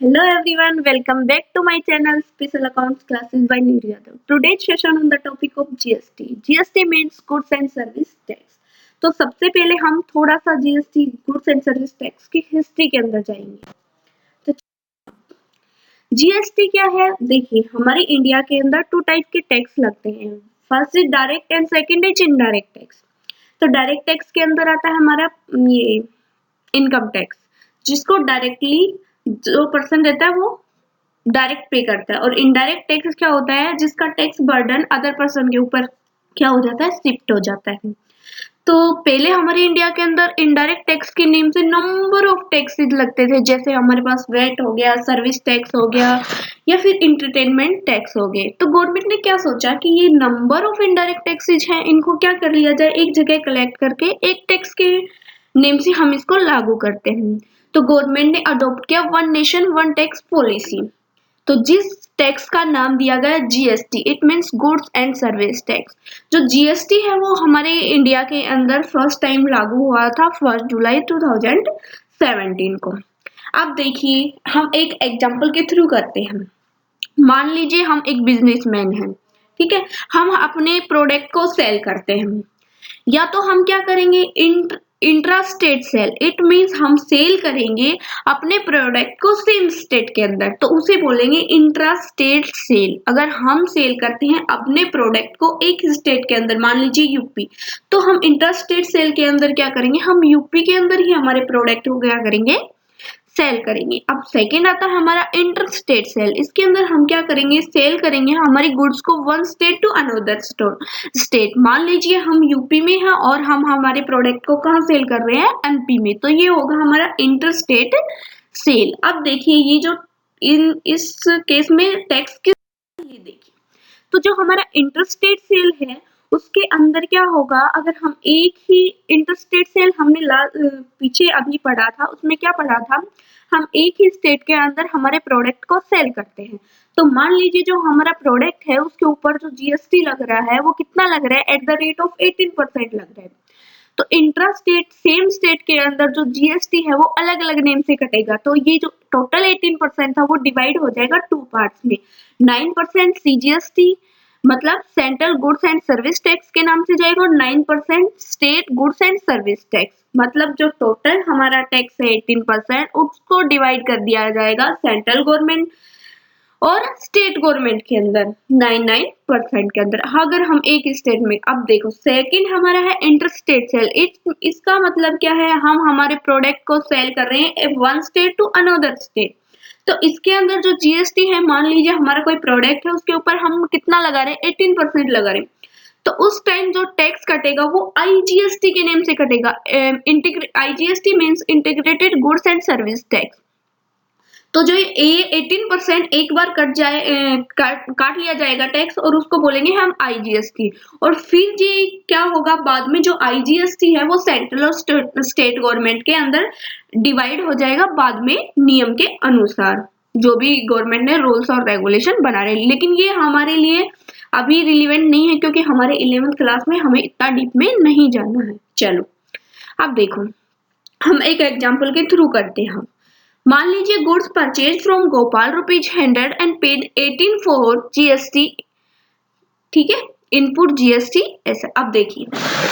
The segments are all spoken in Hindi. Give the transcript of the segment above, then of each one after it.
Hello everyone, welcome back to my channel Special Accounts Classes by Neeru Yadav. Today's session on the topic of GST. GST means Goods and Service Tax. तो सबसे पहले हम थोड़ा सा GST goods and service tax की हिस्ट्री के अंदर जाएंगे। तो GST क्या है? देखिए, हमारे इंडिया के अंदर टू टाइप के टैक्स लगते हैं। First is direct and second is indirect tax. तो डायरेक्ट टैक्स के अंदर आता है हमारा ये इनकम टैक्स, जिसको डायरेक्टली जो पर्सन रहता है वो डायरेक्ट पे करता है। और इनडायरेक्ट टैक्स क्या होता है? जिसका टैक्स बर्डन अदर पर्सन के ऊपर क्या हो जाता है? शिफ्ट हो जाता है। तो पहले हमारे इंडिया के अंदर इनडायरेक्ट टैक्स के नेम से नंबर ऑफ टैक्सेस लगते थे, जैसे हमारे पास वैट हो गया, सर्विस टैक्स हो गया, या फिर इंटरटेनमेंट टैक्स हो गए। तो गवर्नमेंट ने क्या सोचा कि ये नंबर ऑफ इनडायरेक्ट टैक्सेस हैं, इनको क्या कर लिया जाए, एक जगह कलेक्ट करके एक टैक्स के नेम से हम इसको लागू करते हैं। तो गवर्नमेंट ने अडॉप्ट किया one nation one tax policy. तो जिस टैक्स का नाम दिया गया GST, it means goods and service tax. जो जीएसटी है वो हमारे इंडिया के अंदर फर्स्ट टाइम लागू हुआ था 1 जुलाई 2017 को। अब देखिए, हम एक एग्जांपल के थ्रू करते हैं। मान लीजिए हम एक बिजनेसमैन हैं, ठीक है, हम अपने प्रोडक्ट को सेल करते हैं। या तो हम क्या करेंगे, intra state sale, it means हम सेल करेंगे अपने प्रोडक्ट को सेम स्टेट के अंदर, तो उसे बोलेंगे इंट्रा स्टेट सेल। अगर हम सेल करते हैं अपने प्रोडक्ट को एक स्टेट के अंदर, मान लीजिए यूपी, तो हम इंट्रा स्टेट सेल के अंदर क्या करेंगे, हम यूपी के अंदर ही हमारे प्रोडक्ट को क्या करेंगे, सेल करेंगे। अब सेकेंड आता है हमारा इंटर स्टेट सेल। इसके अंदर हम क्या करेंगे, सेल करेंगे हमारी गुड्स को one state to another state. मान लीजिए हम यूपी में हैं और हम हमारे प्रोडक्ट को कहाँ सेल कर रहे हैं, एमपी में, तो ये होगा हमारा इंटर स्टेट सेल। अब देखिए, ये जो इस केस में टैक्स की, ये देखिए, तो जो हमारा इंटरस्टेट सेल है उसके अंदर क्या होगा, अगर हम एक ही इंटरस्टेट सेल हमने पीछे अभी पढ़ा था, उसमें क्या पढ़ा था, हम एक ही स्टेट के अंदर हमारे प्रोडक्ट को सेल करते हैं। तो मान लीजिए जो हमारा प्रोडक्ट है उसके ऊपर जो जीएसटी लग रहा है वो कितना लग रहा है, एट द रेट ऑफ 18% लग रहा है। तो इंट्रा स्टेट सेम स्टेट के अंदर जो जीएसटी है वो अलग अलग नेम से कटेगा। तो ये जो टोटल 18% था वो डिवाइड हो जाएगा टू पार्ट्स में। 9% सीजीएसटी मतलब central goods and service tax के नाम से जाएगा, और 9% state goods and service tax, मतलब जो टोटल हमारा टैक्स है 18% उसको डिवाइड कर दिया जाएगा सेंट्रल गवर्नमेंट और स्टेट गवर्नमेंट के अंदर 99% के अंदर। अगर हम एक स्टेट में, अब देखो सेकंड हमारा है इंटर स्टेट सेल। इसका मतलब क्या है, हम हमारे प्रोडक्ट को सेल कर रहे हैं one state to another state. तो इसके अंदर जो जीएसटी है, मान लीजिए हमारा कोई प्रोडक्ट है उसके ऊपर हम कितना लगा रहे हैं, 18% लगा रहे हैं, तो उस टाइम जो टैक्स कटेगा वो आईजीएसटी के नेम से कटेगा। IGST means integrated goods and service tax. तो जो ये 18% एक बार काट लिया जाएगा टैक्स, और उसको बोलेंगे हम आईजीएसटी। और फिर ये क्या होगा, बाद में जो आईजीएसटी है वो सेंट्रल और स्टेट गवर्नमेंट के अंदर डिवाइड हो जाएगा बाद में नियम के अनुसार, जो भी गवर्नमेंट ने रूल्स और रेगुलेशन बना रहे। लेकिन ये हमारे लिए अभी रिलीवेंट नहीं है, क्योंकि हमारे 11th क्लास में हमें इतना डीप में नहीं जाना है। चलो अब देखो, हम एक एग्जाम्पल के थ्रू करते हैं। मान लीजिए goods purchase from Gopal ₹100 and paid 18 for GST, ठीक है, इनपुट जीएसटी ऐसा। अब देखिए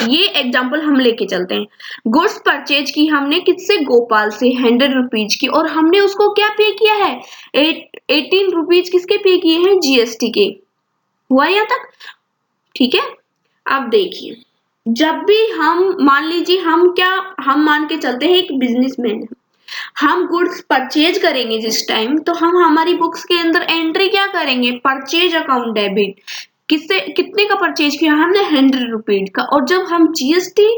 ये एग्जांपल हम लेके चलते हैं। गुड्स परचेज की हमने किससे, गोपाल से, ₹100 की, और हमने उसको क्या पे किया है, 18 रुपीज किसके पे किए हैं, जीएसटी के। हुआ यहाँ तक, ठीक है। अब देखिए, जब भी हम मान लीजिए हम मान के चलते हैं एक बिजनेसमैन है, हम गुड्स परचेज करेंगे जिस टाइम, तो हम हमारी बुक्स के अंदर एंट्री क्या करेंगे, परचेज अकाउंट डेबिट। किससे, कितने का परचेज किया हमने, ₹100 का। और जब हम जीएसटी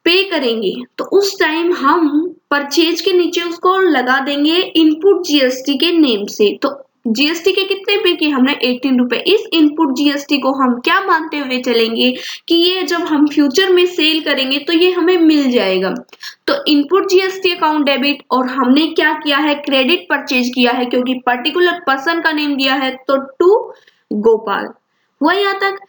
पे करेंगे तो उस टाइम हम परचेज के नीचे उसको लगा देंगे इनपुट जीएसटी के नेम से। तो जीएसटी के कितने पे किए हमने, ₹18। इस इनपुट जीएसटी को हम क्या मानते हुए चलेंगे कि ये जब हम फ्यूचर में सेल करेंगे तो ये हमें मिल जाएगा। तो इनपुट जीएसटी अकाउंट डेबिट, और हमने क्या किया है, क्रेडिट परचेज किया है, क्योंकि पर्टिकुलर पर्सन का नेम दिया है, तो टू गोपाल। हुआ यहाँ तक।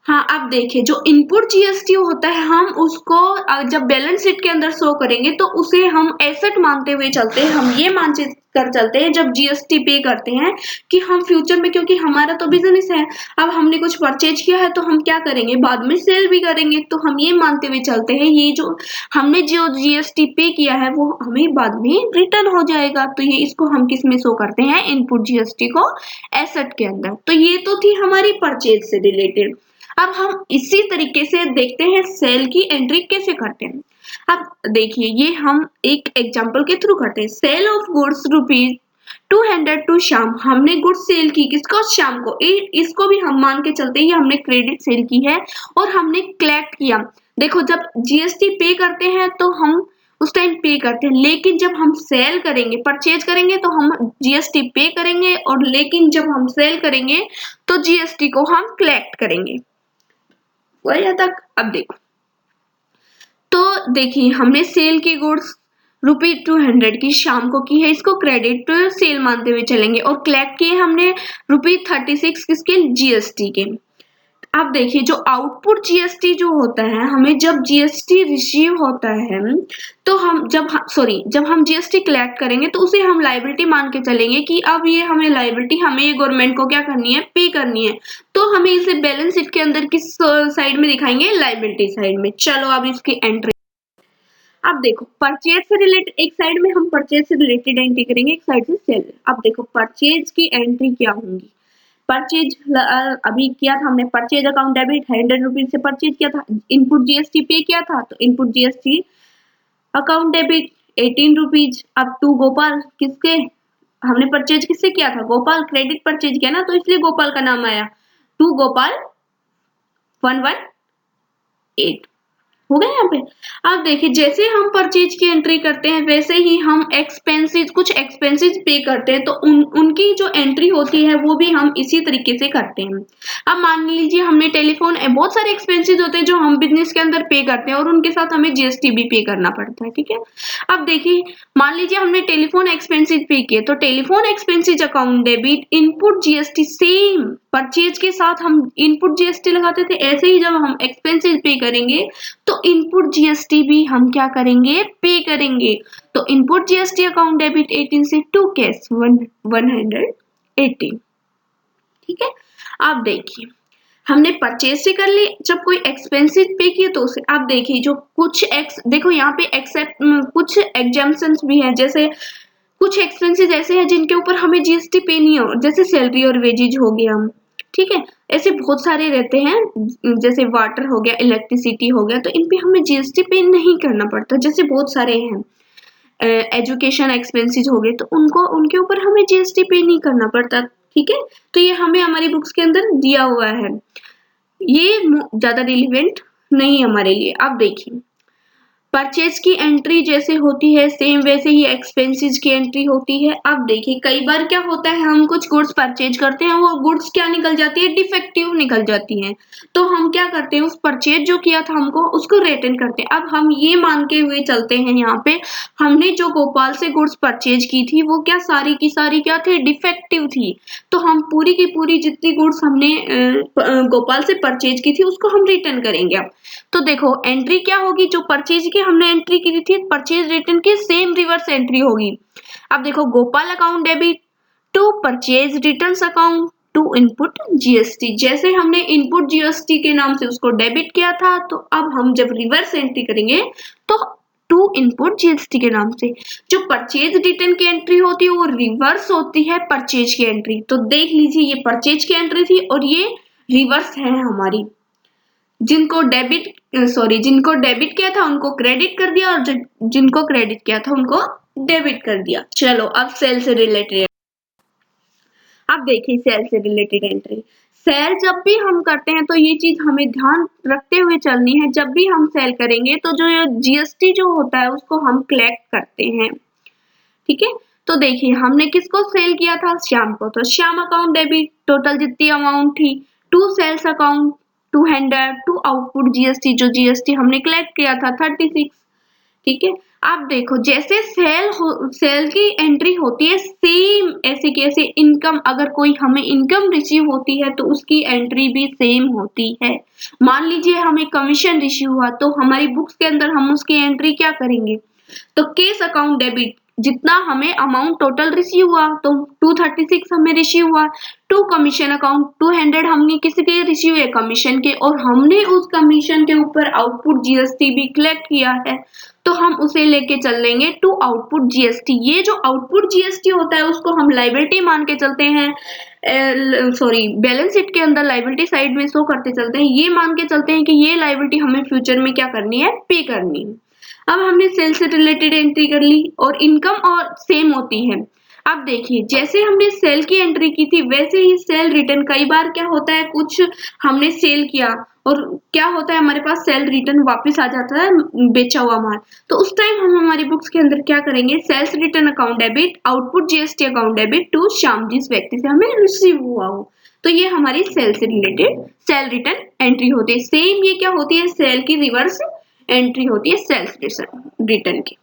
हाँ, आप देखिए जो इनपुट जीएसटी होता है हम उसको जब बैलेंस शीट के अंदर शो करेंगे तो उसे हम एसेट मानते हुए चलते हैं। हम ये मान कर चलते हैं जब जीएसटी पे करते हैं कि हम फ्यूचर में, क्योंकि हमारा तो बिजनेस है, अब हमने कुछ परचेज किया है तो हम क्या करेंगे, बाद में सेल भी करेंगे। तो हम ये मानते हुए चलते हैं ये जो हमने जो जीएसटी पे किया है वो हमें बाद में रिटर्न हो जाएगा। तो ये इसको हम किस में शो करते हैं, इनपुट जीएसटी को एसेट के अंदर। तो ये तो थी हमारी परचेज से रिलेटेड। अब हम इसी तरीके से देखते हैं सेल की एंट्री कैसे करते हैं। अब देखिए ये हम एक एग्जांपल के थ्रू करते हैं। Sale of goods ₹200 to Shyam. हमने गुड्स सेल की किसको, श्याम को। इसको भी हम मान के चलते हैं हमने क्रेडिट सेल की है और हमने कलेक्ट किया। देखो जब जीएसटी पे करते हैं तो हम उस टाइम पे करते हैं, लेकिन जब हम सेल करेंगे, परचेज करेंगे तो हम जीएसटी पे करेंगे, और लेकिन जब हम सेल करेंगे तो जीएसटी को हम कलेक्ट करेंगे। वही तक। अब देखो तो देखिए हमने सेल की गुड्स ₹200 की शाम को की है, इसको क्रेडिट सेल मानते हुए चलेंगे, और कलेक्ट किए हमने ₹36 किसके, जीएसटी के। अब देखिए जो आउटपुट जीएसटी जो होता है, हमें जब जीएसटी रिसीव होता है तो जब हम जीएसटी कलेक्ट करेंगे तो उसे हम लायबिलिटी मान के चलेंगे कि अब ये हमें लायबिलिटी, हमें ये गवर्नमेंट को क्या करनी है, पे करनी है। तो हमें इसे बैलेंस शीट के अंदर किस साइड में दिखाएंगे, लायबिलिटी साइड में। चलो अब इसकी एंट्री। अब देखो परचेज से रिलेटेड, एक साइड में हम परचेज से रिलेटेड एंट्री करेंगे, एक साइड से सेल। अब देखो परचेज की एंट्री क्या होंगी। परचेज अभी किया था हमने, परचेज अकाउंट डेबिट ₹100 से परचेज किया था, इनपुट जीएसटी पे किया था, तो इनपुट जीएसटी अकाउंट डेबिट ₹18। अब टू गोपाल, किसके हमने परचेज किससे किया था, गोपाल, क्रेडिट परचेज किया ना, तो इसलिए गोपाल का नाम आया। टू गोपाल 118 हो गए यहाँ पे। अब देखिए जैसे हम परचेज की एंट्री करते हैं वैसे ही हम कुछ एक्सपेंसेस पे करते हैं, तो उनकी जो एंट्री होती है वो भी हम इसी तरीके से करते हैं। अब मान लीजिए हमने टेलीफोन, बहुत सारे एक्सपेंसेस होते हैं जो हम बिजनेस के अंदर पे करते हैं और उनके साथ हमें जीएसटी भी पे करना पड़ता है, ठीक है। अब देखिए मान लीजिए हमने टेलीफोन एक्सपेंसेस पे किए, तो telephone expenses account debit input GST, same purchase के साथ हम इनपुट जीएसटी लगाते थे, ऐसे ही जब हम एक्सपेंसेस पे करेंगे तो इनपुट जीएसटी भी हम क्या करेंगे, पे करेंगे। तो इनपुट जीएसटी अकाउंट डेबिट 18 से टू कैश 118, ठीक है। आप देखिए हमने परचेज से कर ली, जब कोई एक्सपेंसेस पे किए तो उसे। आप देखिए जो देखो यहाँ पे कुछ एग्जाम्पशंस भी हैं, जैसे कुछ एक्सपेंसेस ऐसे हैं जिनके ऊपर हमें जीएसटी पे नहीं हो, जैसे सैलरी और वेजेज हो गया, ठीक है। ऐसे बहुत सारे रहते हैं, जैसे वाटर हो गया, इलेक्ट्रिसिटी हो गया, तो इन पे हमें जीएसटी पे नहीं करना पड़ता। जैसे बहुत सारे हैं एजुकेशन एक्सपेंसेस हो गए, तो उनके ऊपर हमें जीएसटी पे नहीं करना पड़ता, ठीक है। तो ये हमें हमारी बुक्स के अंदर दिया हुआ है, ये ज्यादा रिलेवेंट नहीं हमारे लिए। अब देखिए परचेज की एंट्री जैसे होती है सेम वैसे ही एक्सपेंसेस की एंट्री होती है। अब देखिए कई बार क्या होता है, हम कुछ गुड्स परचेज करते हैं, वो गुड्स क्या निकल जाती है, डिफेक्टिव निकल जाती हैं, तो हम क्या करते हैं, उस परचेज जो किया था हमको उसको रिटर्न करते हैं। अब हम ये मान के हुए चलते हैं यहाँ पे, हमने जो गोपाल से गुड्स परचेज की थी वो क्या सारी की सारी क्या थी, डिफेक्टिव थी, तो हम पूरी की पूरी जितनी गुड्स हमने गोपाल से परचेज की थी उसको हम रिटर्न करेंगे। अब तो देखो एंट्री क्या होगी, जो परचेज की हमने एंट्री की थी परचेज रिटर्न की सेम रिवर्स एंट्री होगी। अब देखो Gopal account debit to purchase returns account to input GST, जैसे हमने इनपुट जीएसटी के नाम से उसको डेबिट किया था, तो अब हम जब रिवर्स एंट्री करेंगे तो टू इनपुट जीएसटी के नाम से जो परचेज रिटर्न की एंट्री होती है वो रिवर्स होती है परचेज की एंट्री। तो देख लीजिए ये परचेज की एंट्री थी और ये रिवर्स है हमारी। जिनको डेबिट किया था उनको क्रेडिट कर दिया और जिनको क्रेडिट किया था उनको डेबिट कर दिया। चलो अब सेल से रिलेटेड, अब देखिए सेल से रिलेटेड एंट्री। सेल जब भी हम करते हैं तो ये चीज हमें ध्यान रखते हुए चलनी है, जब भी हम सेल करेंगे तो जो जीएसटी जो होता है उसको हम कलेक्ट करते हैं, ठीक है। तो देखिए हमने किसको सेल किया था, श्याम को, तो श्याम अकाउंट डेबिट टोटल जितनी अमाउंट थी to sales account 200 to output GST, जो जीएसटी हमने कलेक्ट किया था 36, ठीक है। आप देखो जैसे सेल की एंट्री होती है सेम ऐसे कैसे इनकम, अगर कोई हमें इनकम रिसीव होती है तो उसकी एंट्री भी सेम होती है। मान लीजिए हमें कमीशन रिसीव हुआ तो हमारी बुक्स के अंदर हम उसकी एंट्री क्या करेंगे, तो केस अकाउंट डेबिट, जितना हमें अमाउंट टोटल रिसीव हुआ तो 236 हमें रिसीव हुआ, टू कमीशन अकाउंट 200 हमने किसी के रिसीव है कमीशन के, और हमने उस कमीशन के ऊपर आउटपुट जीएसटी भी कलेक्ट किया है तो हम उसे लेके चल लेंगे टू आउटपुट जीएसटी। ये जो आउटपुट जीएसटी होता है उसको हम लायबिलिटी मान के चलते हैं, सॉरी बैलेंस शीट के अंदर लायबिलिटी साइड में शो करते चलते हैं, ये मान के चलते हैं कि ये लायबिलिटी हमें फ्यूचर में क्या करनी है, पे करनी है। अब हमने सेल से रिलेटेड एंट्री कर ली और इनकम और सेम होती है। अब देखिए जैसे हमने सेल की एंट्री की थी वैसे ही सेल रिटर्न, कई बार क्या होता है कुछ हमने सेल किया और क्या होता है हमारे पास सेल रिटर्न वापस आ जाता है बेचा हुआ माल, तो उस टाइम हम हमारी बुक्स के अंदर क्या करेंगे, sales return account debit output GST account debit to Shyam जिस व्यक्ति से हमें रिसीव हुआ हो। तो ये हमारी सेल से रिलेटेड सेल रिटर्न एंट्री होती है। सेम ये क्या होती है, सेल की रिवर्स एंट्री होती है सेल्स रिटर्न की।